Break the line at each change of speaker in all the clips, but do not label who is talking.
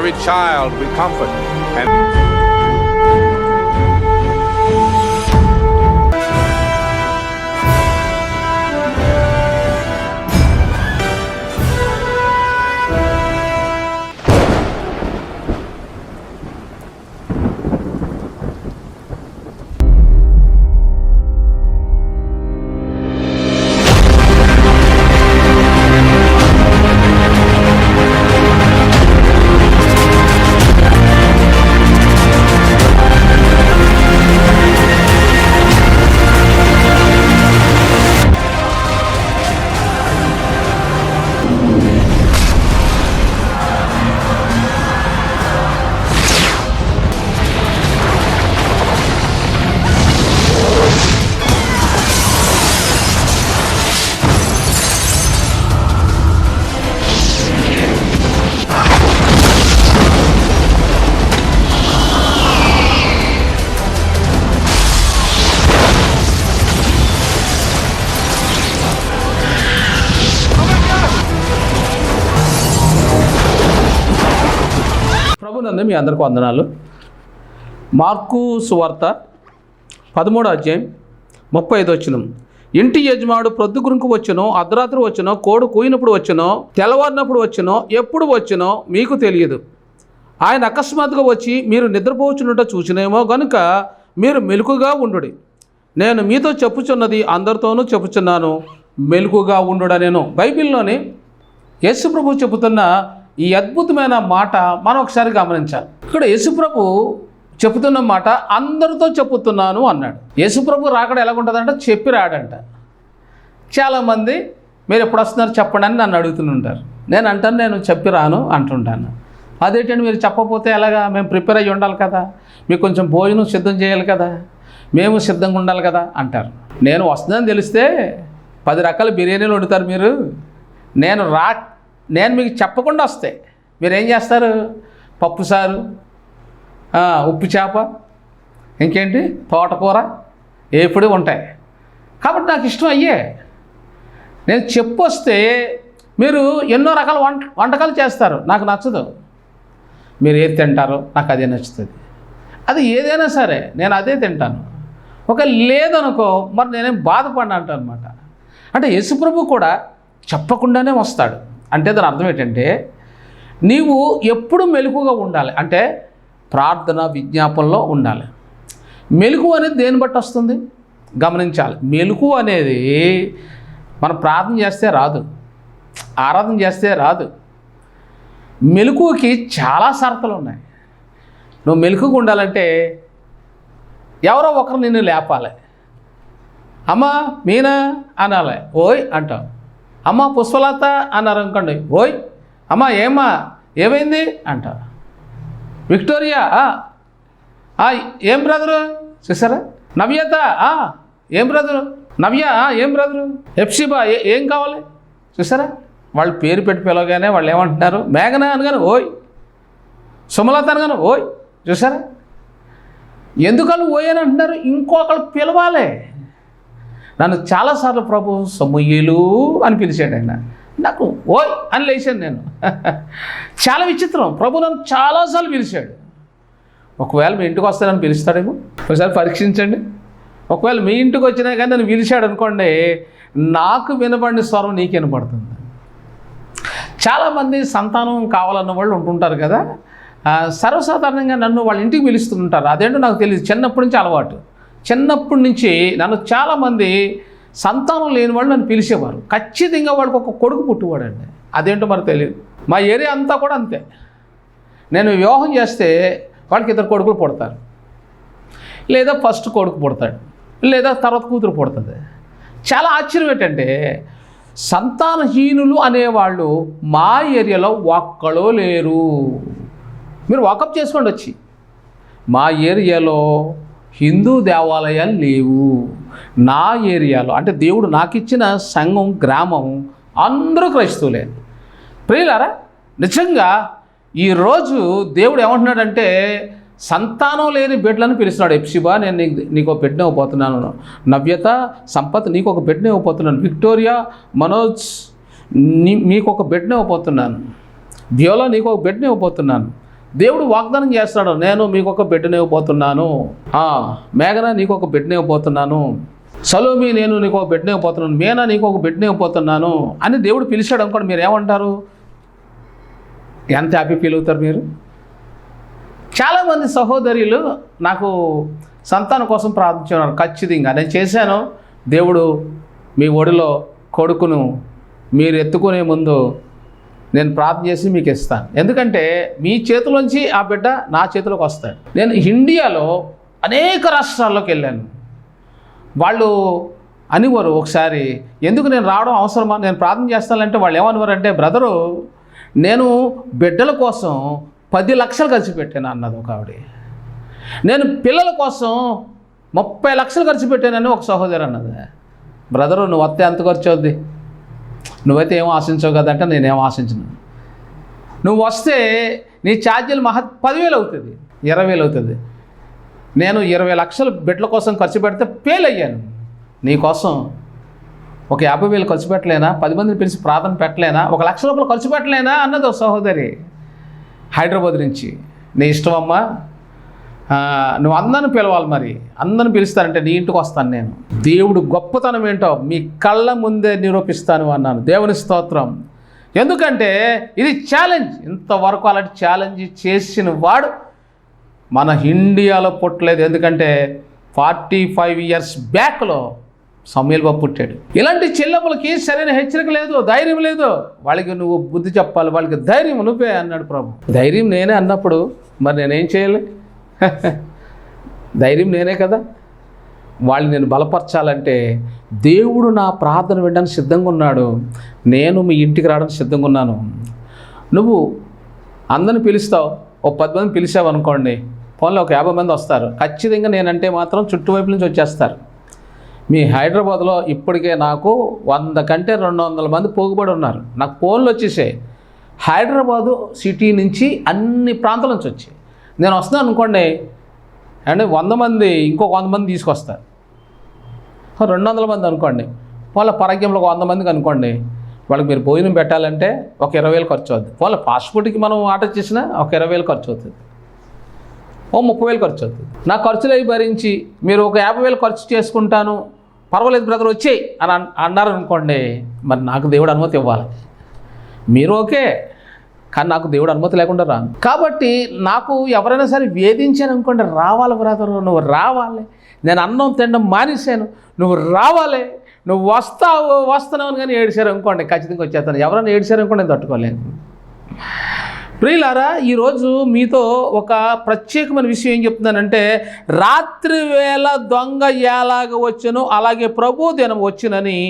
every child with comfort. And
ప్రభునందు మీ అందరికీ వందనాలు. మార్కు సువార్త 13వ అధ్యాయం 35వ వచనం. ఇంటి యజమానుడు ప్రొద్దుగురుకు వచ్చునో, అర్ధరాత్రి వచ్చునో, కోడు కూయినప్పుడు వచ్చునో, తెల్లవారినప్పుడు వచ్చునో, ఎప్పుడు వచ్చునో మీకు తెలియదు. ఆయన అకస్మాత్తుగా వచ్చి మీరు నిద్రపోవచ్చునుట చూసినేమో గనుక మీరు మెలకుగా ఉండుడి. నేను మీతో చెప్పుచున్నది అందరితోనూ చెప్పుచున్నాను, మెలకుగా ఉండుడా. నేను బైబిల్లోని యేసుప్రభు చెబుతున్న ఈ అద్భుతమైన మాట మనం ఒకసారి గమనించాలి. ఇక్కడ యేసుప్రభు చెబుతున్న మాట అందరితో చెప్పుతున్నాను అన్నాడు. యేసుప్రభు రాకడ ఎలాగుంటుందంటే చెప్పి రాడంట. చాలామంది మీరు ఎప్పుడు వస్తున్నారు చెప్పండి అని నన్ను అడుగుతుంటారు. నేను అంటాను నేను చెప్పి రాను అంటుంటాను. అదేంటంటే మీరు చెప్పకపోతే ఎలాగా, మేము ప్రిపేర్ అయ్యి ఉండాలి కదా, మీకు కొంచెం భోజనం సిద్ధం చేయాలి కదా, మేము సిద్ధంగా ఉండాలి కదా అంటారు. నేను వస్తుందని తెలిస్తే 10 రకాల బిర్యానీలు వండుతారు మీరు. నేను మీకు చెప్పకుండా వస్తే మీరేం చేస్తారు? పప్పుసారు, ఉప్పు చేప, ఇంకేంటి తోటకూర, ఎప్పుడు ఉంటాయి. కాబట్టి నాకు ఇష్టం అయ్యే. నేను చెప్పొస్తే మీరు ఎన్నో రకాల వంటకాలు చేస్తారు, నాకు నచ్చదు. మీరు ఏది తింటారో నాకు అదే నచ్చుతుంది. అది ఏదైనా సరే నేను అదే తింటాను. ఒక లేదనుకో మరి నేనేం బాధపడిన అంటాను అనమాట. అంటే యేసుప్రభు కూడా చెప్పకుండానే వస్తాడు. అంటే దాని అర్థం ఏంటంటే నీవు ఎప్పుడు మెలకుగా ఉండాలి అంటే ప్రార్థన విజ్ఞాపనలో ఉండాలి. మెలకు అనేది దేన్ని బట్టి వస్తుంది గమనించాలి. మెలకు అనేది మనం ప్రార్థన చేస్తే రాదు, ఆరాధన చేస్తే రాదు. మెలకుకి చాలా షరతులు ఉన్నాయి. నువ్వు మెలకుగా ఉండాలంటే ఎవరో ఒకరు నిన్ను లేపాలి. అమ్మ మీనా అనాలి, ఓయ్ అంటావు. అమ్మ పుష్పలత అన్నారు అనుకోండి, ఓయ్ అమ్మ ఏమ్మా ఏమైంది అంట. విక్టోరియా ఏం బ్రదరు చూసారా. నవ్యత ఏం బ్రదరు. నవ్య ఏం బ్రదరు. ఎప్సిబా ఏం కావాలి చూసారా. వాళ్ళు పేరు పెట్టి పిలవగానే వాళ్ళు ఏమంటున్నారు, మేఘన అనగానే ఓయ్, సుమలత అనగానే ఓయ్. చూసారా ఎందుకని ఓయ్ అని అంటున్నారు. ఇంకొకళ్ళు పిలవాలి. నన్ను చాలాసార్లు ప్రభు సమూయేలు అని పిలిచాడు ఆయన. నాకు ఓయ్ అని లేచాను నేను. చాలా విచిత్రం. ప్రభు నన్ను చాలాసార్లు పిలిచాడు. ఒకవేళ మీ ఇంటికి వస్తానని పిలుస్తాడేమో, ఒకసారి పరీక్షించండి. ఒకవేళ మీ ఇంటికి వచ్చినా కానీ నన్ను పిలిచాడు అనుకోండి, నాకు వినబడిన స్వరం నీకు వినపడుతుంది. చాలామంది సంతానం కావాలన్న వాళ్ళు ఉంటుంటారు కదా, సర్వసాధారణంగా నన్ను వాళ్ళ ఇంటికి పిలుస్తుంటారు. అదేంటో నాకు తెలియదు, చిన్నప్పటి నుంచి అలవాటు. చిన్నప్పటి నుంచి నన్ను చాలామంది సంతానం లేని వాళ్ళు నన్ను పిలిచేవారు. ఖచ్చితంగా వాడికి ఒక కొడుకు పుట్టువాడండి. అదేంటో మరి తెలియదు. మా ఏరియా అంతా కూడా అంతే. నేను వివాహం చేస్తే వాళ్ళకి 2 కొడుకులు పుడతారు, లేదా ఫస్ట్ కొడుకు పుడతాడు, లేదా తర్వాత కూతురు పుడుతుంది. చాలా ఆశ్చర్యం ఏంటంటే సంతానహీనులు అనేవాళ్ళు మా ఏరియాలో ఒక్కడో లేరు. మీరు వాకప్ చేసుకోండి వచ్చి. మా ఏరియాలో హిందూ దేవాలయాలు లేవు. నా ఏరియాలో అంటే దేవుడు నాకు ఇచ్చిన సంఘం గ్రామం అందరూ క్రైస్తవులే. ప్రియులారా, నిజంగా ఈరోజు దేవుడు ఏమంటున్నాడంటే సంతానం లేని బిడ్డలను పిలుస్తున్నాడు. ఎప్సిబా నేను నీకు ఒక బిడ్డను ఇవ్వబోతున్నాను. నవ్యత, సంపత్ నీకు ఒక బిడ్డను ఇవ్వబోతున్నాను. విక్టోరియా, మనోజ్ మీకు ఒక బిడ్డను ఇవ్వబోతున్నాను. వ్యోలా నీకు ఒక బిడ్డను ఇవ్వబోతున్నాను. దేవుడు వాగ్దానం చేస్తాడు, నేను మీకు ఒక బిడ్డనివ్వబోతున్నాను, మేఘన నీకు ఒక బిడ్డనివ్వబోతున్నాను, సలోమి నేను నీకు ఒక బిడ్డనివ్వబోతున్నాను, మేనా నీకు ఒక బిడ్డనివ్వబోతున్నాను అని దేవుడు పిలిచాడు అనుకోండి, మీరు ఏమంటారు? ఎంత హ్యాపీ ఫీల్ అవుతారు మీరు? చాలామంది సహోదరులు నాకు సంతానం కోసం ప్రార్థించున్నారు. ఖచ్చితంగా నేను చేశాను, దేవుడు మీ ఒడిలో కొడుకును మీరు ఎత్తుకునే ముందు నేను ప్రార్థన చేసి మీకు ఇస్తాను, ఎందుకంటే మీ చేతిలోంచి ఆ బిడ్డ నా చేతిలోకి వస్తాడు. నేను ఇండియాలో అనేక రాష్ట్రాల్లోకి వెళ్ళాను. వాళ్ళు అనివారు ఒకసారి, ఎందుకు నేను రావడం అవసరమా, నేను ప్రార్థన చేస్తానంటే వాళ్ళు ఏమనివారంటే, బ్రదరు నేను బిడ్డల కోసం 10 లక్షలు ఖర్చు పెట్టాను అన్నది ఒక ఆవిడ. నేను పిల్లల కోసం 30 లక్షలు ఖర్చు పెట్టానని ఒక సహోదరు అన్నది. బ్రదరు నువ్వు వస్తే ఎంత ఖర్చు అవుద్ది, నువ్వైతే ఏం ఆశించవు కదంటే నేనేం ఆశించను. నువ్వు వస్తే నీ ఛార్జీలు 10,000 అవుతుంది, 20,000 అవుతుంది. నేను 20 లక్షలు బిడ్డల కోసం ఖర్చు పెడితే ఫెయిల్ అయ్యాను. నీకోసం ఒక 50,000 ఖర్చు పెట్టలేనా, 10 మందిని పిలిచి ప్రార్థన పెట్టలేనా, 1,00,000 రూపాయలు ఖర్చు పెట్టలేనా అన్నది ఒక సహోదరి హైదరాబాద్ నుంచి. నీ ఇష్టం అమ్మా, నువ్వు అందరిని పిలవాలి, మరి అందరిని పిలుస్తానంటే నీ ఇంటికి వస్తాను నేను. దేవుడు గొప్పతనం ఏంటో మీ కళ్ళ ముందే నిరూపిస్తాను అన్నాను. దేవుని స్తోత్రం. ఎందుకంటే ఇది ఛాలెంజ్. ఇంతవరకు అలాంటి ఛాలెంజ్ చేసిన వాడు మన ఇండియాలో పుట్టలేదు. ఎందుకంటే 45 ఇయర్స్ బ్యాక్లో సమూయేలు బాబు పుట్టాడు. ఇలాంటి చెల్లెమ్మలకి సరైన హెచ్చరిక లేదు, ధైర్యం లేదు. వాళ్ళకి నువ్వు బుద్ధి చెప్పాలి, వాళ్ళకి ధైర్యం నువ్వే అన్నాడు ప్రభు. ధైర్యం నేనే అన్నప్పుడు మరి నేనేం చేయాలి? ధైర్యం నేనే కదా. వాళ్ళు నేను బలపరచాలంటే దేవుడు నా ప్రార్థన వినడానికి సిద్ధంగా ఉన్నాడు, నేను మీ ఇంటికి రావడానికి సిద్ధంగా ఉన్నాను. నువ్వు అందరిని పిలుస్తావు, ఓ 10 మంది పిలిచావు అనుకోండి, ఫోన్లో ఒక 50 మంది వస్తారు. ఖచ్చితంగా నేనంటే మాత్రం చుట్టువైపు నుంచి వచ్చేస్తారు. మీ హైదరాబాద్లో ఇప్పటికే నాకు 100 కంటే 200 మంది పోగుబడి ఉన్నారు. నాకు ఫోన్లు వచ్చేసాయి, హైదరాబాదు సిటీ నుంచి అన్ని ప్రాంతాల నుంచి వచ్చి. నేను వస్తున్నాను అనుకోండి అంటే 100 మంది ఇంకొక 100 మంది తీసుకొస్తారు, 200 మంది అనుకోండి. వాళ్ళ పరాగ్యంలో 100 మందికి అనుకోండి, వాళ్ళకి మీరు భోజనం పెట్టాలంటే ఒక 20,000 ఖర్చు అవుతుంది. వాళ్ళ ఫాస్ట్ ఫుడ్కి మనం ఆర్డర్ చేసినా ఒక 20,000 ఖర్చు అవుతుంది, ఓ 30,000 ఖర్చు అవుతుంది. నా ఖర్చులు అవి భరించి మీరు ఒక 50,000 ఖర్చు చేసుకుంటాను, పర్వాలేదు బ్రదర్ వచ్చేయి అని అన్నారు అనుకోండి, మరి నాకు దేవుడు అనుమతి ఇవ్వాలి. మీరు ఓకే, కానీ నాకు దేవుడు అనుమతి లేకుండా రాను. కాబట్టి నాకు ఎవరైనా సరే వేధించాను అనుకోండి, రావాలి బ్రదర్, నువ్వు రావాలి, నేను అన్నం తినడం మానేశాను, నువ్వు రావాలి, నువ్వు వస్తున్నావు కానీ ఏడిశారు అనుకోండి, ఖచ్చితంగా వచ్చేస్తాను. ఎవరైనా ఏడిశారు అనుకోండి నేను తట్టుకోలేను. ప్రియులారా, ఈరోజు మీతో ఒక ప్రత్యేకమైన విషయం ఏం చెప్తున్నానంటే, రాత్రి వేళ దొంగ ఎలాగ వచ్చును అలాగే ప్రభు దినం వచ్చునని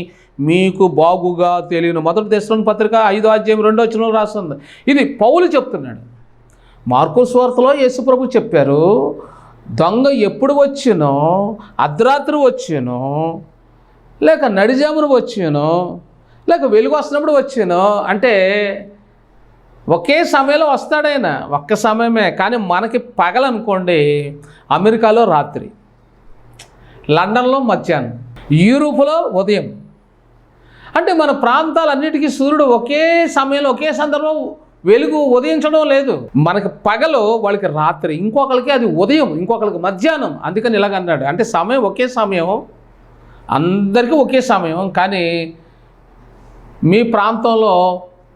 మీకు బాగుగా తెలియను. మొదటి దశలోని పత్రిక 5వ అధ్యాయం 2వ వచనంలో రాస్తుంది. ఇది పౌలు చెప్తున్నాడు. మార్కు సువార్తలో యేసు ప్రభు చెప్పారు, దొంగ ఎప్పుడు వచ్చినో, అర్ధరాత్రి వచ్చినో, లేక నడిజామున వచ్చినో, లేక వెలుగు వస్తున్నప్పుడు వచ్చినో, అంటే ఒకే సమయంలో వస్తాడైనా, ఒక్క సమయమే. కానీ మనకి పగలనుకోండి, అమెరికాలో రాత్రి, లండన్లో మధ్యాహ్నం, యూరోప్లో ఉదయం. అంటే మన ప్రాంతాలన్నిటికీ సూర్యుడు ఒకే సమయంలో ఒకే సందర్భం వెలుగు ఉదయించడం లేదు. మనకి పగలు, వాళ్ళకి రాత్రి, ఇంకొకరికి అది ఉదయం, ఇంకొకరికి మధ్యాహ్నం. అందుకని ఇలాగన్నాడు. అంటే సమయం ఒకే సమయం, అందరికీ ఒకే సమయం. కానీ మీ ప్రాంతంలో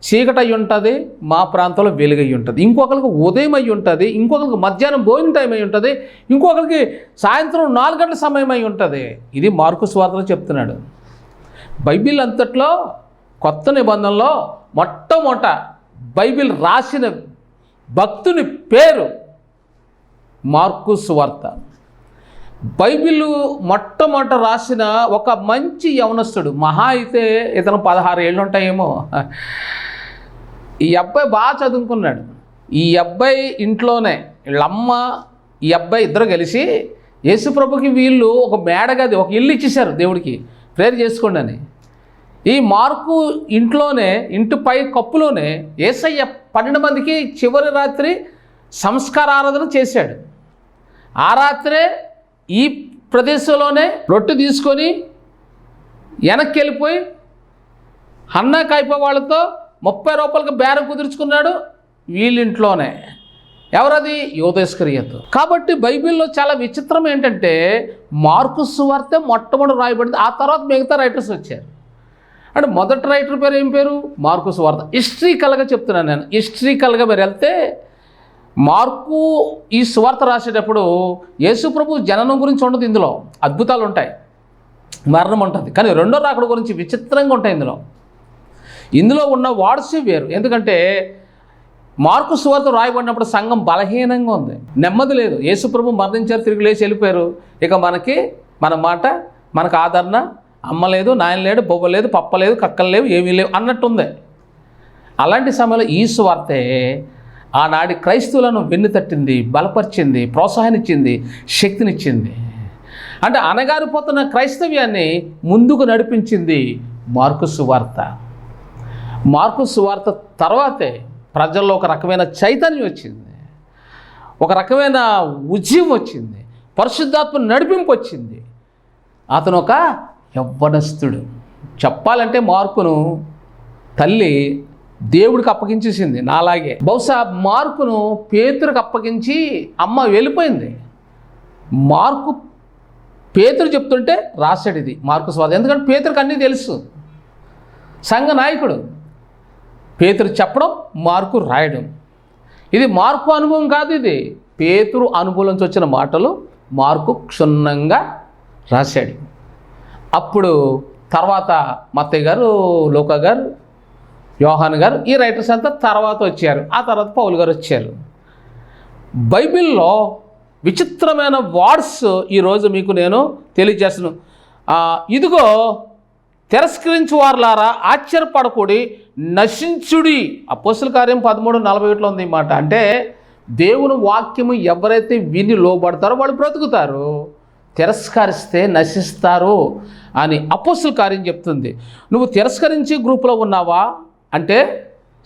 చీకటి అయి ఉంటుంది, మా ప్రాంతంలో వెలుగు అయి ఉంటుంది. ఇంకొకరికి ఉదయం అయి ఉంటుంది, ఇంకొకరికి మధ్యాహ్నం భోజనం టైం అయి ఉంటుంది, ఇంకొకరికి సాయంత్రం 4 గంటల సమయం అయి ఉంటుంది. ఇది మార్కు సువార్తలో చెప్తున్నాడు. బైబిల్ అంతట్లో కొత్త నిబంధనలో మొట్టమొదట బైబిల్ రాసిన భక్తుని పేరు మార్కు సువార్త. బైబిల్ మొట్టమొదట రాసిన ఒక మంచి యవనస్తుడు, మహా అయితే ఇతను 16 ఏళ్ళు ఉంటాయేమో. ఈ అబ్బాయి బాగా చదువుకున్నాడు. ఈ అబ్బాయి ఇంట్లోనే వీళ్ళమ్మ ఈ అబ్బాయి ఇద్దరు కలిసి యేసుప్రభుకి వీళ్ళు ఒక మేడగది, ఒక ఇల్లు ఇచ్చేశారు దేవుడికి ప్రేయర్ చేసుకోండి అని. ఈ మార్కు ఇంట్లోనే, ఇంటిపై కప్పులోనే యేసయ్య 12 మందికి చివరి రాత్రి సంస్కార ఆరాధన చేశాడు. ఆ రాత్రే ఈ ప్రదేశంలోనే రొట్టె తీసుకొని వెనక్కి వెళ్ళిపోయి అన్నా కాయప వాళ్ళతో 30 రూపాయలకు బేరం కుదుర్చుకున్నాడు వీళ్ళింట్లోనే. ఎవరది? యూదా ఇస్కరియోతు. కాబట్టి బైబిల్లో చాలా విచిత్రం ఏంటంటే మార్కు సువార్త మొట్టమొదటి రాయబడింది, ఆ తర్వాత మిగతా రైటర్స్ వచ్చారు. అంటే మొదటి రైటర్ పేరు ఏం పేరు? మార్కు సువార్త. హిస్టరికల్గా చెప్తున్నాను నేను. హిస్టరికల్గా మీరు వెళ్తే మార్కు ఈ సువార్త రాసేటప్పుడు యేసుప్రభు జననం గురించి ఉండదు, ఇందులో అద్భుతాలు ఉంటాయి, మరణం ఉంటుంది. కానీ రెండో రాకడ గురించి విచిత్రంగా ఉంటాయి ఇందులో ఉన్న వాడ్సే వేరు. ఎందుకంటే మార్కు సువార్త రాయబడినప్పుడు సంఘం బలహీనంగా ఉంది, నెమ్మది లేదు. యేసుప్రభు మరణించారు, తిరిగి లేచి వెళ్ళిపోయారు. ఇక మన మాట, మనకు ఆదరణ, అమ్మ లేదు, నాయన లేడు, బొవ్వ లేదు, పప్ప లేదు, కక్కలు లేవు, ఏమీ లేవు అన్నట్టుంది. అలాంటి సమయంలో ఈ సువార్తే ఆనాడి క్రైస్తవులను వెన్నుతట్టింది, బలపరిచింది, ప్రోత్సాహాన్నిచ్చింది, శక్తినిచ్చింది. అంటే అనగారిపోతున్న క్రైస్తవ్యాన్ని ముందుకు నడిపించింది మార్కు సువార్త. మార్కు సువార్త తర్వాతే ప్రజల్లో ఒక రకమైన చైతన్యం వచ్చింది, ఒక రకమైన ఉద్యమం వచ్చింది, పరిశుద్ధాత్మ నడిపింపు వచ్చింది. అతను ఒక యవ్వనస్తుడు. చెప్పాలంటే మార్కును తల్లి దేవుడికి అప్పగించేసింది, నాలాగే. బహుశా మార్కును పేతురుకి అప్పగించి అమ్మ వెళ్ళిపోయింది. మార్కు పేతురు చెప్తుంటే రాశాడు ఇది మార్కు సువార్త. ఎందుకంటే పేతురుకి అన్నీ తెలుసు, సంఘ నాయకుడు. పేతురు చెప్పడం, మార్కు రాయడం. ఇది మార్కు అనుభవం కాదు, ఇది పేతురు అనుభవం నుంచి వచ్చిన మాటలు మార్కు క్షుణ్ణంగా రాశాడు. అప్పుడు తర్వాత మత్తయి గారు, లూకా గారు, యోహాను గారు, ఈ రైటర్స్ అంతా తర్వాత వచ్చారు. ఆ తర్వాత పౌలు గారు వచ్చారు. బైబిల్లో విచిత్రమైన వర్డ్స్ ఈరోజు మీకు నేను తెలియజేస్తున్నాను. ఇదిగో తిరస్కరించు వారులారా ఆశ్చర్యపడకూడి, నశించుడి. అపోస్తల కార్యం 13:41 ఉంది ఈ మాట. అంటే దేవుని వాక్యము ఎవరైతే విని లోబడతారో వాళ్ళు బ్రతుకుతారు, తిరస్కరిస్తే నశిస్తారు అని అపోస్తల కార్యం చెప్తుంది. నువ్వు తిరస్కరించి గ్రూపులో ఉన్నావా అంటే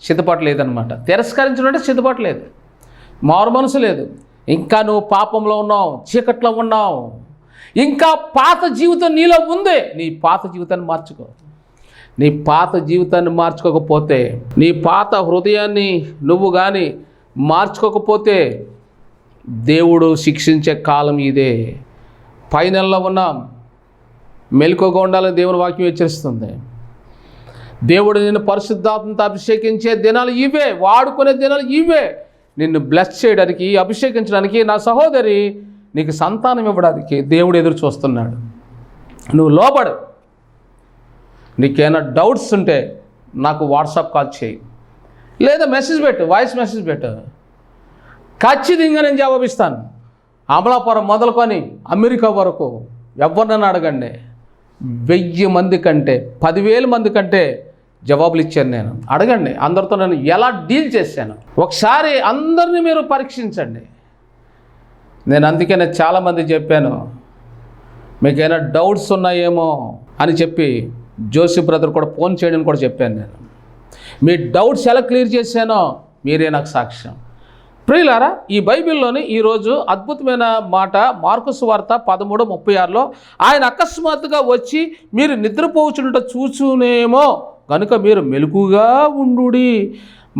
సిద్ధపాటు లేదనమాట. తిరస్కరించడం అంటే సిద్ధపాటు లేదు, మారు మనసు లేదు. ఇంకా నువ్వు పాపంలో ఉన్నావు, చీకట్లో ఉన్నావు, ఇంకా పాత జీవితం నీలో ఉంది. నీ పాత జీవితాన్ని మార్చుకో. నీ పాత జీవితాన్ని మార్చుకోకపోతే, నీ పాత హృదయాన్ని నువ్వు కానీ మార్చుకోకపోతే దేవుడు శిక్షించే కాలం ఇదే. పైనల్లో ఉన్నాం, మెలకువగా ఉండాలని దేవుని వాక్యం హెచ్చరిస్తుంది. దేవుడు నిన్ను పరిశుద్ధాత్మతో అభిషేకించే దినాలు ఇవే, వాడుకునే దినాలు ఇవే. నిన్ను బ్లెస్ చేయడానికి, అభిషేకించడానికి, నా సహోదరి నీకు సంతానం ఇవ్వడానికి దేవుడు ఎదురు చూస్తున్నాడు. నువ్వు లోబడు. నీకేమైనా డౌట్స్ ఉంటే నాకు వాట్సాప్ కాల్ చేయి, లేదా మెసేజ్ పెట్టు, వాయిస్ మెసేజ్ పెట్టు. ఖచ్చితంగా నేను జవాబిస్తాను. అమలాపురం మొదలుకొని అమెరికా వరకు ఎవరినైనా అడగండి. 1000 మంది కంటే 10,000 మంది కంటే జవాబులు ఇచ్చాను నేను. అడగండి, అందరితో నేను ఎలా డీల్ చేశాను ఒకసారి అందరినీ మీరు పరీక్షించండి. నేను అందుకనే చాలామంది చెప్పాను, మీకైనా డౌట్స్ ఉన్నాయేమో అని చెప్పి జోసి బ్రదర్ కూడా ఫోన్ చేయడం కూడా చెప్పాను నేను. మీ డౌట్స్ ఎలా క్లియర్ చేశానో మీరే నాకు సాక్ష్యం. ప్రియులారా, ఈ బైబిల్లోని ఈరోజు అద్భుతమైన మాట మార్కు సువార్త 13:36లో ఆయన అకస్మాత్తుగా వచ్చి మీరు నిద్రపోవచ్చుంట చూచునేమో కనుక మీరు మెలకుగా ఉండుడి.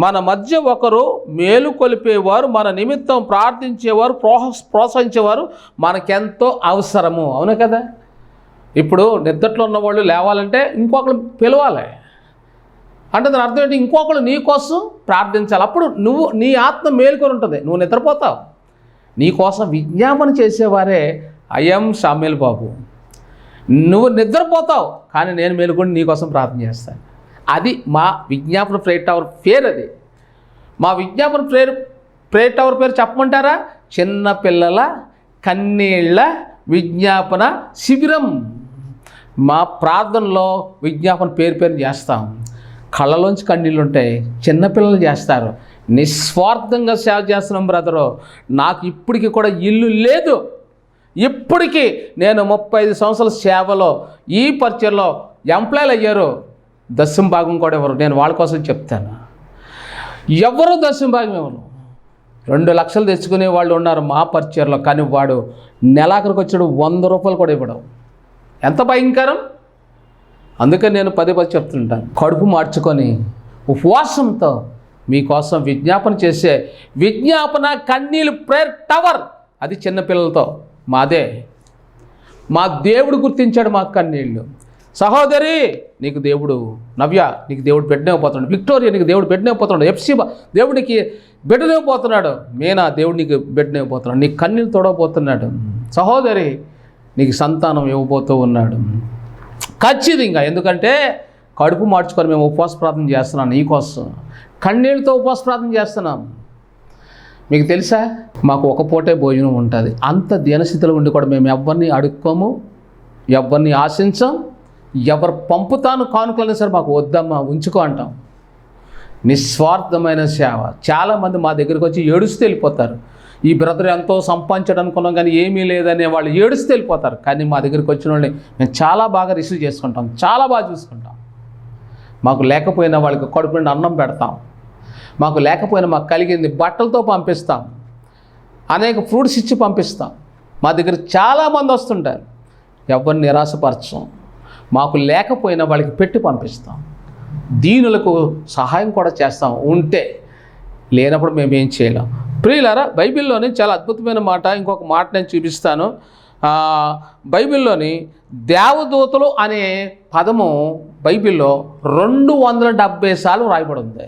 మన మధ్య ఒకరు మేలు కొలిపేవారు, మన నిమిత్తం ప్రార్థించేవారు, ప్రోత్సహించేవారు మనకెంతో అవసరము. అవును కదా? ఇప్పుడు నిద్రలో ఉన్నవాళ్ళు లేవాలంటే ఇంకొకరు పిలవాలి అంటే దాని అర్థం ఏంటి? ఇంకొకరు నీ కోసం ప్రార్థించాలి. అప్పుడు నువ్వు నీ ఆత్మ మేలుకొని ఉంటుంది. నువ్వు నిద్రపోతావు, నీ కోసం విజ్ఞాపన చేసేవారే ఐఎం సామ్యుల్ బాబు. నువ్వు నిద్రపోతావు, కానీ నేను మేలుకొని నీ కోసం ప్రార్థన చేస్తాను. అది మా విజ్ఞాపన ప్రేయర్ టవర్ పేరు. అది మా విజ్ఞాపన ప్రేయర్ టవర్ పేరు చెప్పమంటారా? చిన్న పిల్లల కన్నీళ్ళ విజ్ఞాపన శిబిరం. మా ప్రార్థనలో విజ్ఞాపన పేరు చేస్తాం. కళ్ళలోంచి కన్నీళ్ళు ఉంటాయి, చిన్నపిల్లలు చేస్తారు. నిస్వార్థంగా సేవ చేస్తున్నాం బ్రదరు. నాకు ఇప్పటికీ కూడా ఇల్లు లేదు. ఇప్పటికీ నేను 35 సంవత్సరాల సేవలో ఈ పరిచయలో ఎంప్లాయీలు అయ్యారు, దశమ భాగం కూడా ఎవరు. నేను వాళ్ళ కోసం చెప్తాను, ఎవరు దశమ భాగం ఎవరు. 2 లక్షలు తెచ్చుకునే వాళ్ళు ఉన్నారు మా పరిచయలో, కానీ వాడు నెలాఖరికి వచ్చాడు 100 రూపాయలు కూడా ఇవ్వడం. ఎంత భయంకరం! అందుకని నేను 10 చెప్తుంటాను, కడుపు మార్చుకొని ఉపవాసంతో మీకోసం విజ్ఞాపన చేసే విజ్ఞాపన కన్నీళ్ళు ప్రేయర్ టవర్, అది చిన్నపిల్లలతో మాదే. మా దేవుడు గుర్తించాడు మా కన్నీళ్ళు. సహోదరి నీకు దేవుడు, నవ్య నీకు దేవుడు బిడ్డనివ్వబోతున్నాడు, విక్టోరియా నీకు దేవుడు బిడ్డనివ్వబోతున్నాడు, ఎఫ్సిబా దేవుడికి బిడ్డనివ్వబోతున్నాడు, మీనా దేవుడు నీకు బిడ్డనివ్వబోతున్నాడు, నీ కన్నీళ్ళు తోడవబోతున్నాడు. సహోదరి నీకు సంతానం ఇవ్వబోతూ ఉన్నాడు ఖచ్చితంగా. ఎందుకంటే కడుపు మార్చుకొని మేము ఉపవాస ప్రార్థన చేస్తున్నాం, నీకోసం కన్నీళ్ళతో ఉపవాస ప్రార్థన చేస్తున్నాం. మీకు తెలుసా, మాకు ఒక పూటే భోజనం ఉంటుంది. అంత దీనస్థితిలో ఉండి కూడా మేము ఎవరిని అడుక్కోము, ఎవరిని ఆశించాం, ఎవరు పంపుతాను కానుకలైనా సరే మాకు వద్దమ్మా ఉంచుకో అంటాం. నిస్వార్థమైన సేవ. చాలామంది మా దగ్గరికి వచ్చి ఏడుస్తూ వెళ్ళిపోతారు. ఈ బ్రదర్ ఎంతో సంపాదించడం అనుకున్నాం కానీ ఏమీ లేదనే వాళ్ళు ఏడుస్తూ వెళ్ళిపోతారు. కానీ మా దగ్గరికి వచ్చిన వాళ్ళని మేము చాలా బాగా రిసీవ్ చేసుకుంటాం, చాలా బాగా చూసుకుంటాం. మాకు లేకపోయినా వాళ్ళకి కడుపు నిండా అన్నం పెడతాం, మాకు లేకపోయినా మాకు కలిగింది బట్టలతో పంపిస్తాం, అనేక ఫ్రూట్స్ ఇచ్చి పంపిస్తాం. మా దగ్గర చాలామంది వస్తుంటారు, ఎవరిని నిరాశపరచం. మాకు లేకపోయినా వాళ్ళకి పెట్టి పంపిస్తాం, దీనులకు సహాయం కూడా చేస్తాం. ఉంటే లేనప్పుడు మేము ఏం చేయలేం. ప్రియులారా, బైబిల్లోని చాలా అద్భుతమైన మాట, ఇంకొక మాట నేను చూపిస్తాను. బైబిల్లోని దేవదూతలు అనే పదము బైబిల్లో 270 సార్లు రాయబడి ఉంది.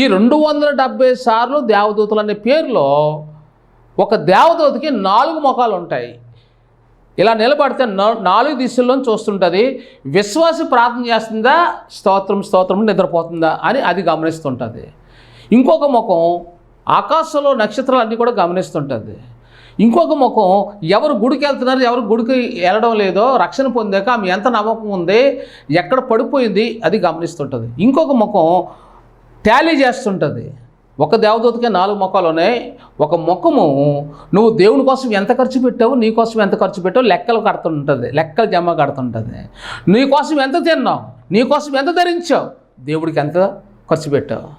ఈ 270 సార్లు దేవదూతలు అనే పేరులో ఒక దేవదూతకి 4 ముఖాలు ఉంటాయి. ఇలా నిలబడితే 4 దిశల్లో చూస్తుంటుంది. విశ్వాసి ప్రార్థన చేస్తుందా, స్తోత్రం స్తోత్రం నిద్రపోతుందా అని అది గమనిస్తుంటుంది. ఇంకొక ముఖం ఆకాశంలో నక్షత్రాలు అన్నీ కూడా గమనిస్తుంటుంది. ఇంకొక ముఖం ఎవరు గుడికి వెళ్తున్నారు, ఎవరు గుడికి వెళ్ళడం లేదో, రక్షణ పొందాక ఆమె ఎంత నమ్మకం ఉంది, ఎక్కడ పడిపోయింది అది గమనిస్తుంటుంది. ఇంకొక ముఖం టాలీ చేస్తుంటుంది. ఒక దేవదూతకే 4 ముఖాలు ఉన్నాయి. ఒక ముఖము నువ్వు దేవుని కోసం ఎంత ఖర్చు పెట్టావు, నీ కోసం ఎంత ఖర్చు పెట్టావు లెక్కలు కడుతుంటుంది, లెక్కలు జమ కడుతుంటుంది. నీ కోసం ఎంత తిన్నావు, నీ కోసం ఎంత ధరించావు, దేవుడికి ఎంత ఖర్చు పెట్టావు,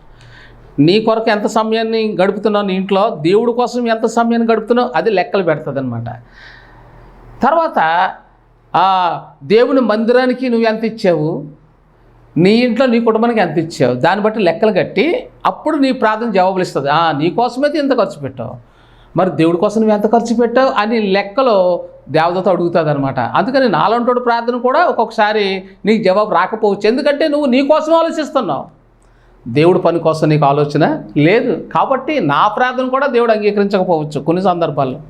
నీ కొరకు ఎంత సమయాన్ని గడుపుతున్నావు, నీ ఇంట్లో దేవుడి కోసం ఎంత సమయాన్ని గడుపుతున్నావు అది లెక్కలు పెడుతుంది అనమాట. తర్వాత దేవుని మందిరానికి నువ్వు ఎంత ఇచ్చావు, నీ ఇంట్లో నీ కుటుంబానికి ఎంత ఇచ్చావు, దాన్ని బట్టి లెక్కలు కట్టి అప్పుడు నీ ప్రార్థన జవాబులు ఇస్తుంది. నీ కోసమైతే ఎంత ఖర్చు పెట్టావు, మరి దేవుడి కోసం నువ్వు ఎంత ఖర్చు పెట్టావు అని లెక్కలో దేవదూత అడుగుతుంది అనమాట. అందుకని నాలంటోడు ప్రార్థన కూడా ఒక్కొక్కసారి నీకు జవాబు రాకపోవచ్చు, ఎందుకంటే నువ్వు నీ కోసం ఆలోచిస్తున్నావు, దేవుడి పని కోసం నీకు ఆలోచన లేదు. కాబట్టి నా ప్రార్థన కూడా దేవుడు అంగీకరించకపోవచ్చు కొన్ని సందర్భాల్లో.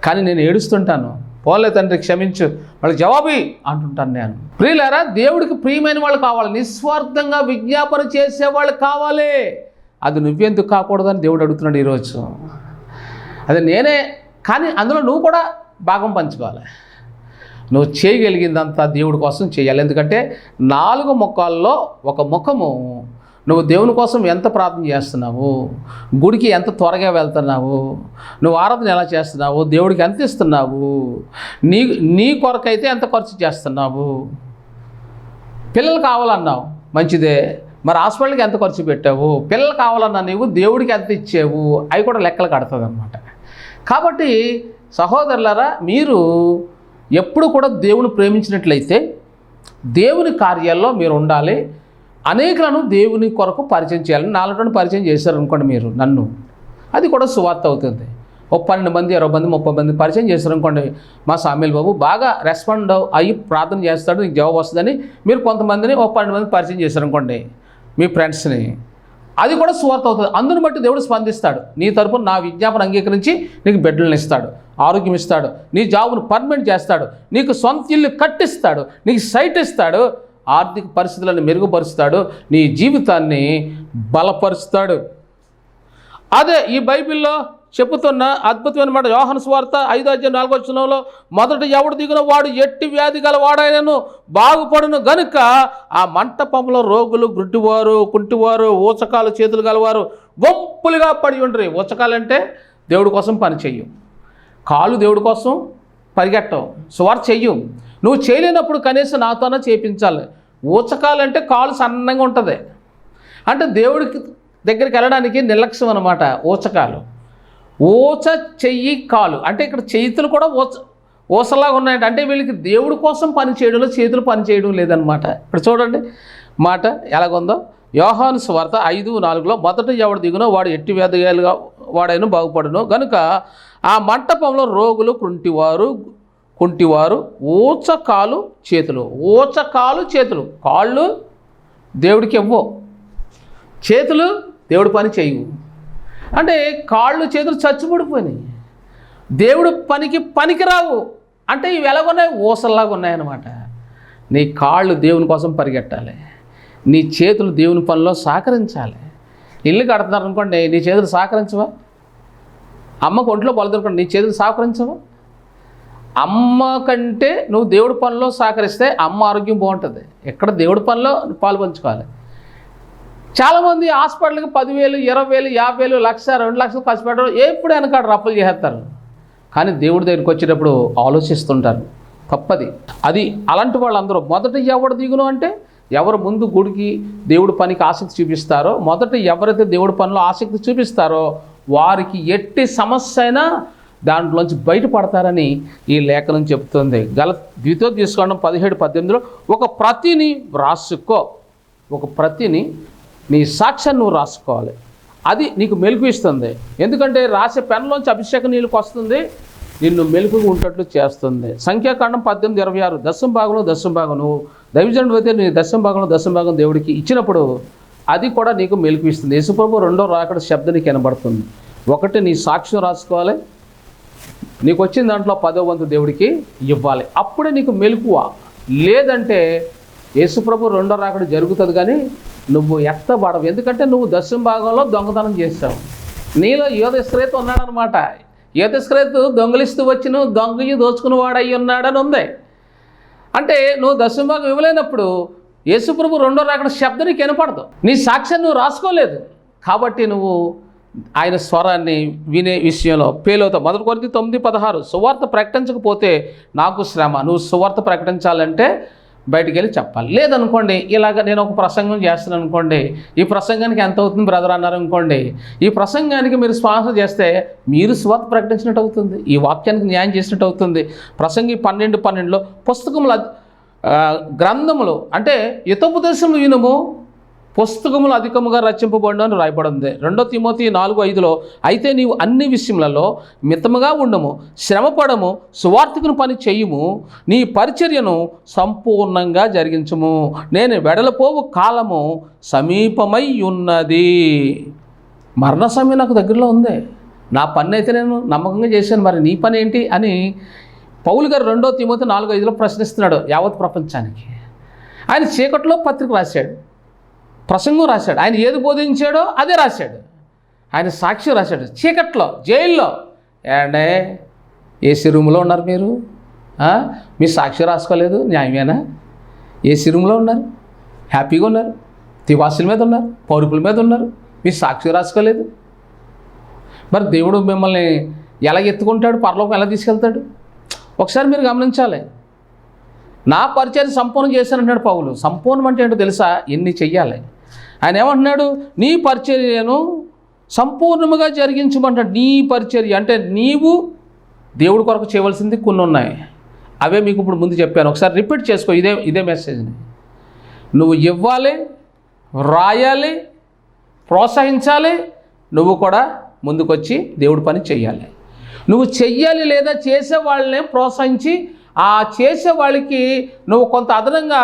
కానీ నేను ఏడుస్తుంటాను, పోలే తండ్రి క్షమించు, వాళ్ళకి జవాబు అంటుంటాను నేను. ప్రియులారా, దేవుడికి ప్రియమైన వాళ్ళు కావాలి, నిస్వార్థంగా విజ్ఞాపన చేసేవాళ్ళు కావాలి. అది నువ్వెందుకు కాకూడదని దేవుడు అడుగుతున్నాడు ఈరోజు. అది నేనే, కానీ అందులో నువ్వు కూడా భాగం పంచుకోవాలి. నువ్వు చేయగలిగిందంతా దేవుడి కోసం చేయాలి. ఎందుకంటే 4 ముఖాల్లో ఒక ముఖము నువ్వు దేవుని కోసం ఎంత ప్రార్థన చేస్తున్నావు, గుడికి ఎంత త్వరగా వెళ్తున్నావు, నువ్వు ఆరాధన ఎలా చేస్తున్నావు, దేవుడికి ఎంత ఇస్తున్నావు, నీ కొరకైతే ఎంత ఖర్చు చేస్తున్నావు. పిల్లలు కావాలన్నావు, మంచిదే, మరి హాస్పిటల్కి ఎంత ఖర్చు పెట్టావు, పిల్లలు కావాలన్నా నీవు దేవుడికి ఎంత ఇచ్చావు, అవి కూడా లెక్కలు కడుతుంది అనమాట. కాబట్టి సహోదరులారా, మీరు ఎప్పుడు కూడా దేవుని ప్రేమించినట్లయితే దేవుని కార్యాల్లో మీరు ఉండాలి. అనేకులను దేవుని కొరకు పరిచయం చేయాలని 4 పరిచయం చేశారనుకోండి మీరు నన్ను, అది కూడా సువార్త అవుతుంది. 12 మంది 20 మంది 30 మంది పరిచయం చేశారనుకోండి, మా సామ్యుల్ బాబు బాగా రెస్పాండ్ అయ్యి ప్రార్థన చేస్తాడు, నీకు జవాబు వస్తుందని మీరు కొంతమందిని 12 మంది పరిచయం చేశారనుకోండి మీ ఫ్రెండ్స్ని, అది కూడా సువార్త అవుతుంది. అందుని బట్టి దేవుడు స్పందిస్తాడు. నీ తరపున నా విజ్ఞాపన అంగీకరించి నీకు బిడ్డలను ఇస్తాడు, ఆరోగ్యం ఇస్తాడు, నీ జాబును పర్మనెంట్ చేస్తాడు, నీకు సొంత ఇల్లు కట్టిస్తాడు, నీకు సైట్ ఇస్తాడు, ఆర్థిక పరిస్థితులను మెరుగుపరుస్తాడు, నీ జీవితాన్ని బలపరుస్తాడు. అదే ఈ బైబిల్లో చెబుతున్న అద్భుతమైన మాట. యోహాను సువార్త 5:4 మొదట ఎవడు దిగున వాడు ఎట్టి వ్యాధి గల వాడైనను బాగుపడును గనుక ఆ మంటపంలో రోగులు, గుడ్డివారు, కుంటివారు, ఊచకాలు చేతులు గలవారు గుంపులుగా పడి ఉండరు. ఊచకాలంటే దేవుడి కోసం పని చెయ్యు, కాలు దేవుడి కోసం పరిగెట్టవు, సువార్త చెయ్యు. నువ్వు చేయలేనప్పుడు కనీసం నాతోనే చేయించాలి. ఊచకాలంటే కాలు సన్నంగా ఉంటుంది, అంటే దేవుడికి దగ్గరికి వెళ్ళడానికి నిర్లక్ష్యం అనమాట. ఊచకాలు, ఊచ చెయ్యి కాలు అంటే ఇక్కడ చేతులు కూడా ఊసలాగా ఉన్నాయంట, అంటే వీళ్ళకి దేవుడి కోసం పని చేయడంలో చేతులు పని చేయడం లేదనమాట. ఇక్కడ చూడండి మాట ఎలాగుందో. యోహాను సువార్త 5:4 మొదట ఎవడు దిగునో వాడు ఎట్టి వ్యాధిగా వాడైనా బాగుపడును గనుక ఆ మంటపంలో రోగులు కుంటివారు ఊచకాలు చేతులు కాళ్ళు దేవుడికి ఇవ్వవు, చేతులు దేవుడి పని చేయవు. అంటే కాళ్ళు చేతులు చచ్చిపడిపోయినాయి, దేవుడు పనికిరావు. అంటే ఇవి ఎలాగున్నాయి? ఊసల్లాగా ఉన్నాయన్నమాట. నీ కాళ్ళు దేవుని కోసం పరిగెట్టాలి, నీ చేతులు దేవుని పనిలో సహకరించాలి. ఇల్లు కడుతున్నారు అనుకోండి, నీ చేతులు సహకరించవా? అమ్మకు ఒంట్లో పలుదనుకోండి, నీ చేతులు సహకరించవా? అమ్మ కంటే నువ్వు దేవుడి పనిలో సహకరిస్తే అమ్మ ఆరోగ్యం బాగుంటుంది. ఎక్కడ దేవుడి పనిలో పాలు పంచుకోవాలి. చాలామంది హాస్పిటల్కి 10,000, 20,000, 50,000, 1,00,000, 2 లక్షలు ఖర్చు పెట్టడం ఎప్పుడు వెనకాడు రప్పులు చేస్తారు. కానీ దేవుడి దగ్గరికి వచ్చేటప్పుడు ఆలోచిస్తుంటారు. తప్పది అది. అలాంటి వాళ్ళందరూ మొదట ఎవడు దిగును అంటే ఎవరు ముందు గుడికి దేవుడి పనికి ఆసక్తి చూపిస్తారో, మొదట ఎవరైతే దేవుడి పనిలో ఆసక్తి చూపిస్తారో వారికి ఎట్టి సమస్య అయినా దాంట్లోంచి బయటపడతారని ఈ లేఖనం చెప్తుంది. ద్వితీయోపదేశకాండం 17:18 ఒక ప్రతిని రాసుకో, ఒక ప్రతిని నీ సాక్ష్యాన్ని నువ్వు రాసుకోవాలి. అది నీకు మెలుగు ఇస్తుంది. ఎందుకంటే రాసే పెన్లోంచి అభిషేక నీళ్ళకి వస్తుంది, నిన్ను మెలుగుగా ఉంటట్లు చేస్తుంది. సంఖ్యాకాండం 18:26 దశమ భాగం నువ్వు దైవజనుడు అయితే నీ దశమ భాగం దేవుడికి ఇచ్చినప్పుడు అది కూడా నీకు మెలుగు ఇస్తుంది. యేసుప్రభు రెండో రాకడ శబ్దం నీకు వినబడుతుంది. ఒకటి నీ సాక్ష్యం రాసుకోవాలి, నీకు వచ్చిన దాంట్లో 10వ వంతు దేవుడికి ఇవ్వాలి. అప్పుడే నీకు మెలకువ. లేదంటే యేసుప్రభు రెండో రాకడ జరుగుతుంది కానీ నువ్వు ఎత్తబడవు. ఎందుకంటే నువ్వు దశమ భాగంలో దొంగతనం చేస్తావు. నీలో యోధస్క్రేతు ఉన్నాడనమాట. యోధస్క్రేతు దొంగలిస్తూ వచ్చి నువ్వు దొంగయి దోచుకుని వాడయి ఉన్నాడని ఉంది. అంటే నువ్వు దశమ భాగం ఇవ్వలేనప్పుడు యేసుప్రభు రెండో రాకడ శబ్దం నీకు వినపడదు. నీ సాక్ష్యం నువ్వు రాసుకోలేదు కాబట్టి నువ్వు ఆయన స్వరాన్ని వినే విషయంలో ఫెయిల్ అవుతావు. 1 కొరింథీ 9:16 సువార్త ప్రకటించకపోతే నాకు శ్రమ. నువ్వు సువార్త ప్రకటించాలంటే బయటికి వెళ్ళి చెప్పాలి. లేదనుకోండి, ఇలాగ నేను ఒక ప్రసంగం చేస్తున్నాను అనుకోండి, ఈ ప్రసంగానికి ఎంత అవుతుంది బ్రదర్ అన్నారు అనుకోండి, ఈ ప్రసంగానికి మీరు స్పాన్సర్ చేస్తే మీరు సువార్త ప్రకటించినట్టు అవుతుంది, ఈ వాక్యానికి న్యాయం చేసినట్టు అవుతుంది. ప్రసంగి 12:12 పుస్తకములు గ్రంథములు అంటే హితోపదేశములు వినుము, పుస్తకములు అధికముగా రచింపబడిన అని రాయబడింది. 2 తిమోతి 4:5 అయితే నీవు అన్ని విషయములలో మితముగా ఉండము, శ్రమపడము, సువార్తికుని పని చేయుము, నీ పరిచర్యను సంపూర్ణంగా జరిగించుము, నేను వెడలపోవు కాలము సమీపమై ఉన్నది. మరణ సమయం నాకు దగ్గరలో ఉంది, నా పని అయితే నేను నమ్మకంగా చేశాను, మరి నీ పని ఏంటి అని పౌలు గారు 2 తిమోతి 4:5 ప్రశ్నిస్తున్నాడు యావత్ ప్రపంచానికి. ఆయన చీకట్లో పత్రిక రాశాడు, ప్రసంగం రాశాడు, ఆయన ఏది బోధించాడో అదే రాశాడు, ఆయన సాక్ష్యం రాశాడు. చీకట్లో జైల్లో ఏండే ఏసీ రూమ్లో ఉన్నారు మీరు, మీ సాక్ష్యం రాసుకోలేదు, న్యాయమేనా? ఏసీ రూమ్లో ఉన్నారు, హ్యాపీగా ఉన్నారు, తివాసుల మీద ఉన్నారు, పరుపుల మీద ఉన్నారు, మీ సాక్ష్యం రాసుకోలేదు. మరి దేవుడు మిమ్మల్ని ఎలా ఎత్తుకుంటాడు, పరలోకం ఎలా తీసుకెళ్తాడు? ఒకసారి మీరు గమనించాలి. నా పరిచయం సంపూర్ణం చేశానంటున్నాడు పౌలు. సంపూర్ణం అంటే ఏంటో తెలుసా? ఎన్ని చెయ్యాలి. ఆయన ఏమంటున్నాడు? నీ పరిచర్యను సంపూర్ణముగా జరిగించమంటాడు. నీ పరిచర్య అంటే నీవు దేవుడి కొరకు చేయవలసింది కొన్ని ఉన్నాయి, అవే మీకు ఇప్పుడు ముందు చెప్పాను. ఒకసారి రిపీట్ చేసుకో ఇదే మెసేజ్ని. నువ్వు ఇవ్వాలి, రాయాలి, ప్రోత్సహించాలి, నువ్వు కూడా ముందుకొచ్చి దేవుడి పని చెయ్యాలి. నువ్వు చెయ్యాలి లేదా చేసే వాళ్ళని ప్రోత్సహించి ఆ చేసే వాళ్ళకి నువ్వు కొంత అదనంగా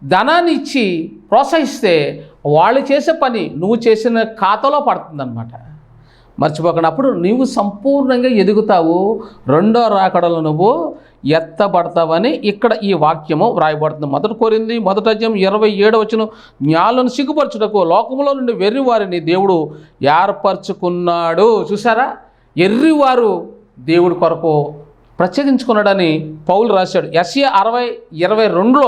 ధనాన్ని ఇచ్చి ప్రోత్సహిస్తే వాళ్ళు చేసే పని నువ్వు చేసిన ఖాతాలో పడుతుందన్నమాట. మర్చిపోకుండా అప్పుడు నువ్వు సంపూర్ణంగా ఎదుగుతావు, రెండో రాకడలో నువ్వు ఎత్తబడతావని ఇక్కడ ఈ వాక్యము వ్రాయబడుతుంది. 1 కొరింథీ 1:27 జ్ఞానులను సిగ్గుపరచుటకు లోకములో నుండి వెర్రివారిని దేవుడు ఏర్పరచుకున్నాడు. చూసారా, ఎర్రివారు దేవుడి కొరకు ప్రత్యేకించుకున్నాడని పౌలు రాశాడు. యెషయా 60:22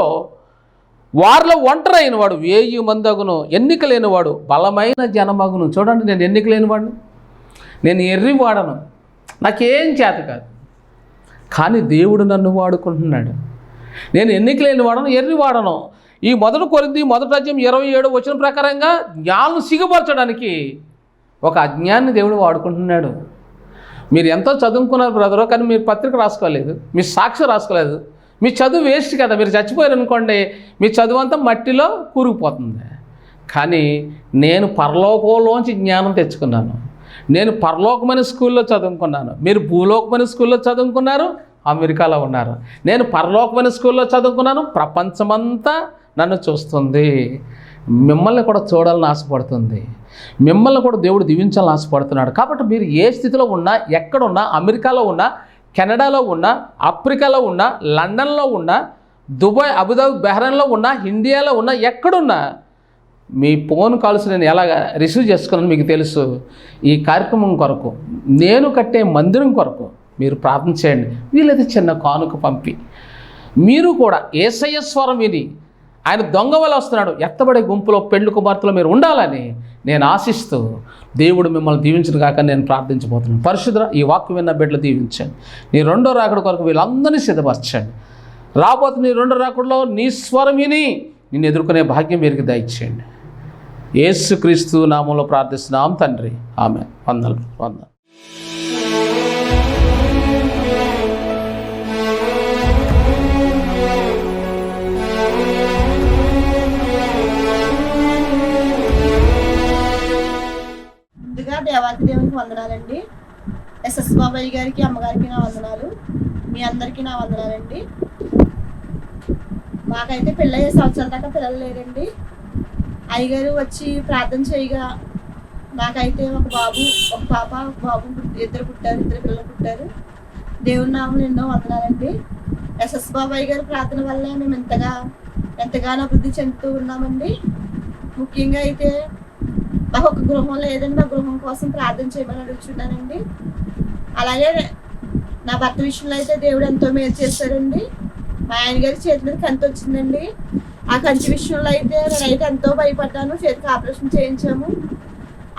వారిలో ఒంటరి అయిన వాడు 1000 మంది అగును, ఎన్నిక లేనివాడు బలమైన జనమగును. చూడండి, నేను ఎన్నిక లేనివాడు, నేను ఎర్రివాడను, నాకేం చేత కాదు, కానీ దేవుడు నన్ను వాడుకుంటున్నాడు. నేను ఎన్నిక లేనివాడను, ఎర్రివాడను. ఈ 1 కొరింథీ 1:27 ప్రకారంగా జ్ఞానం సిగ్గుపరచడానికి ఒక అజ్ఞాన్ని దేవుడు వాడుకుంటున్నాడు. మీరు ఎంతో చదువుకున్నారు బ్రదరు, కానీ మీరు పత్రిక రాసుకోలేదు, మీ సాక్ష్యం రాసుకోలేదు, మీ చదువు వేస్ట్ కదా. మీరు చచ్చిపోయారు అనుకోండి, మీ చదువు అంతా మట్టిలో కూరుకుపోతుంది. కానీ నేను పరలోకంలోంచి జ్ఞానం తెచ్చుకున్నాను. నేను పరలోకమైన స్కూల్లో చదువుకున్నాను. మీరు భూలోకమైన స్కూల్లో చదువుకున్నారు, అమెరికాలో ఉన్నారు. నేను పరలోకమైన స్కూల్లో చదువుకున్నాను, ప్రపంచమంతా నన్ను చూస్తుంది. మిమ్మల్ని కూడా చూడాలని ఆశపడుతుంది. మిమ్మల్ని కూడా దేవుడు దీవించాలని ఆశపడుతున్నాడు. కాబట్టి మీరు ఏ స్థితిలో ఉన్నా, ఎక్కడున్నా, అమెరికాలో ఉన్నా, కెనడాలో ఉన్నా, ఆఫ్రికాలో ఉన్నా, లండన్లో ఉన్నా, దుబాయ్, అబుదాబి, బెహ్రెయిన్లో ఉన్నా, ఇండియాలో ఉన్నా, ఎక్కడున్నా మీ ఫోన్ కాల్స్ నేను ఎలా రిసీవ్ చేసుకున్నాను మీకు తెలుసు. ఈ కార్యక్రమం కొరకు, నేను కట్టే మందిరం కొరకు మీరు ప్రార్థన చేయండి. వీలైతే చిన్న కానుక పంపి మీరు కూడా యేసయ్య స్వరం విని ఆయన దొంగ వల్ల వస్తున్నాడు, ఎత్తబడే గుంపులో పెండ్లి కుమార్తెలో మీరు ఉండాలని నేను ఆశిస్తూ దేవుడు మిమ్మల్ని దీవించిన కాక నేను ప్రార్థించబోతున్నాను. పరిశుద్ధ ఈ వాక్యం విన్న బిడ్డలు దీవించండి. నీ రెండో రాకడ కొరకు వీళ్ళందరినీ సిద్ధపరచండి. రాబోతున్న నీ రెండో రాకడలో నీ స్వరం విని నిన్ను ఎదుర్కొనే భాగ్యం వీరికి దయచేయండి. యేసుక్రీస్తు నామంలో ప్రార్థిస్తున్నాం తండ్రి, ఆమేన్. వందనాలు.
ముందుగా దేవాతి దేవునికి వందనాలండి. ఎస్ఎస్ బాబాయ్ గారికి, అమ్మగారికి నా వందనాలు. మీ అందరికీ నా వందనాలండి. మాకైతే పెళ్ళయ్యే సంవత్సరాల దాకా పిల్లలు లేరండి. అయ్యగారు వచ్చి ప్రార్థన చేయగా నాకైతే ఒక బాబు, ఒక పాప, ఒక బాబు ఇద్దరు పిల్లలు పుట్టారు. దేవుని నామములో ఎన్నో వందనాలండి. ఎస్ఎస్ బాబాయ్ గారి ప్రార్థన వల్ల మేము ఎంతగానో అభివృద్ధి చెందుతూ ఉన్నామండి. ముఖ్యంగా అయితే మాకు ఒక గృహం లేదండి. మా గృహం కోసం ప్రార్థన చేయమని అడుగుతున్నానండి. అలాగే నా భర్త విషయంలో అయితే దేవుడు ఎంతో మేలు చేశారండి. మా ఆయన గారి చేతి మీద కంతి వచ్చిందండి. ఆ కంచి విషయంలో అయితే నేనైతే ఎంతో భయపడ్డాను. చేతికి ఆపరేషన్ చేయించాము.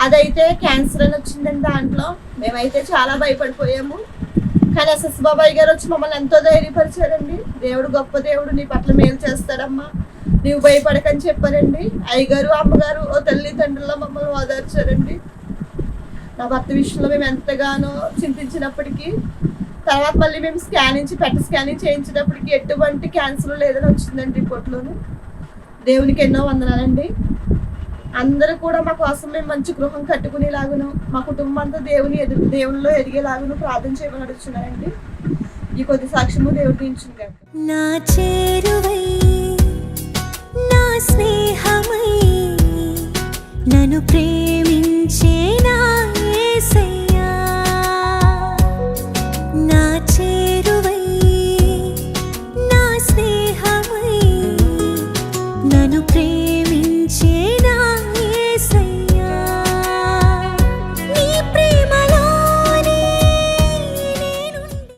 అదైతే క్యాన్సర్ అని వచ్చిందండి. దాంట్లో మేమైతే చాలా భయపడిపోయాము. కానీ ఎస్ఎస్ బాబాయ్ గారు వచ్చి మమ్మల్ని ఎంతో ధైర్యపరిచారండి. దేవుడు గొప్ప దేవుడు, నీ పట్ల మేలు చేస్తాడమ్మా, నీవు భయపడకని చెప్పారండి. అయ్యగారు, అమ్మగారు ఓ తల్లిదండ్రుల్లో మమ్మల్ని ఓదార్చారండి. నా భర్త విషయంలో మేము ఎంతగానో చింతించినప్పటికీ తర్వాత మళ్ళీ మేము స్కానింగ్ చేయించినప్పటికీ ఎటువంటి క్యాన్సర్ లేదని వచ్చిందండి రిపోర్ట్లోను. దేవునికి ఎన్నో వందనాలండి. అందరూ కూడా మా కోసం మేము మంచి గృహం కట్టుకునేలాగును, మా కుటుంబం అంతా దేవునిలో ఎదిగేలాగును ప్రార్థన చేయమని అడుగుతున్నానండి. ఈ కొద్ది సాక్ష్యము దేవుడు దించింది కాక.
నా చేరువై నా స్నేహమై నన్ను